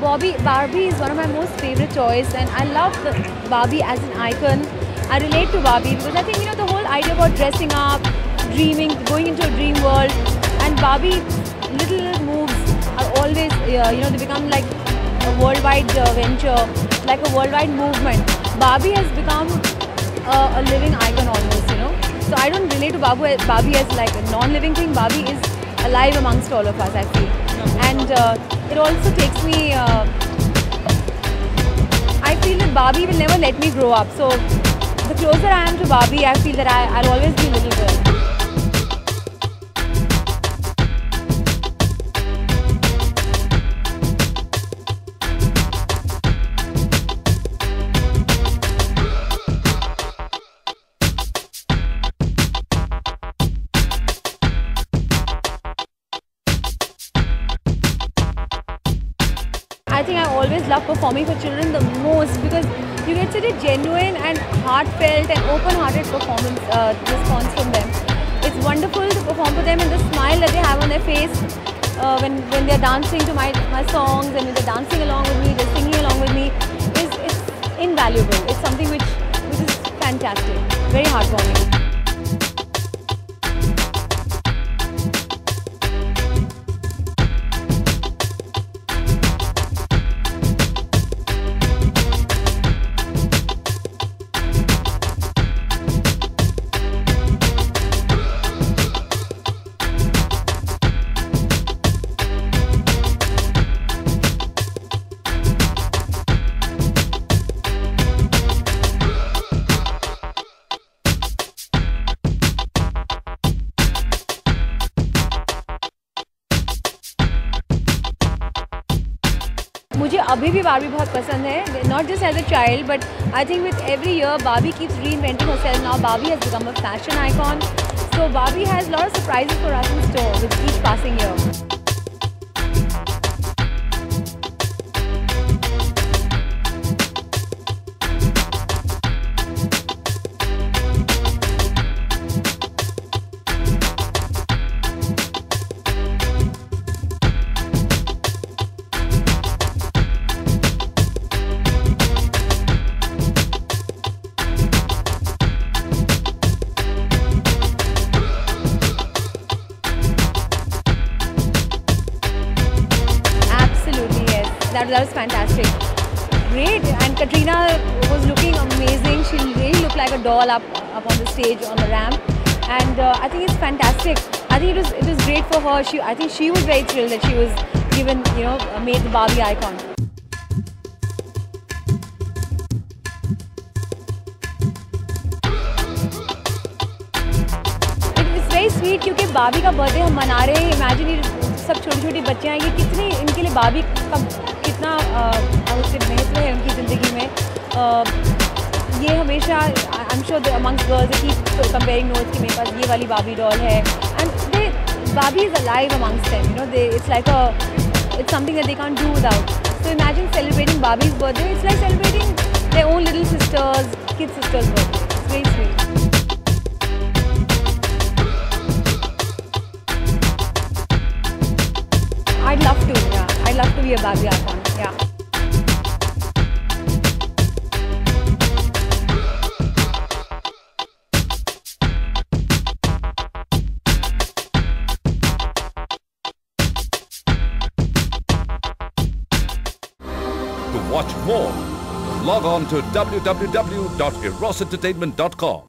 Barbie is one of my most favorite toys, and I love Barbie as an icon. I relate to Barbie because I think the whole idea about dressing up, dreaming, going into a dream world, and Barbie little moves are always they become like a worldwide venture, like a worldwide movement. Barbie has become a living icon almost. So I don't relate to Barbie as like a non-living thing. Barbie is alive amongst all of us, I feel. And it also takes me, I feel that Barbie will never let me grow up. So the closer I am to Barbie, I feel that I'll always be a little girl. I think I always love performing for children the most because you get such a genuine and heartfelt and open-hearted performance response from them. It's wonderful to perform for them, and the smile that they have on their face when they're dancing to my songs, and when they're dancing along with me, they're singing along with me, it's invaluable. It's something which is fantastic, very heartwarming. मुझे अभी भी Barbie बहुत पसंद है, not just as a child, but I think with every year Barbie keeps reinventing herself. Now Barbie has become a fashion icon, so Barbie has a lot of surprises for us in store with each passing year. That was fantastic. Great, and Katrina was looking amazing. She really looked like a doll up on the stage on the ramp, and I think it's fantastic. I think it was great for her. I think she was very thrilled that she was given, made the Barbie icon. It's very sweet क्योंकि Barbie का birthday हम मना रहे हैं. Imagine सब छोटी-छोटी बच्चियाँ हैं, ये कितनी इनके लिए Barbie का कितना उससे महत्व है उनकी ज़िंदगी में. ये हमेशा I am sure amongst girls they keep comparing notes कि मेरे पास ये वाली बार्बी डॉल है, and Barbie is alive amongst them. It's like it's something that they can't do without. So imagine celebrating Barbie's birthday. It's like celebrating their own little kid sister's birthday. It's very sweet. I'd love to, yeah. I'd love to be a Barbie icon, yeah. To watch more, log on to www.erosentertainment.com.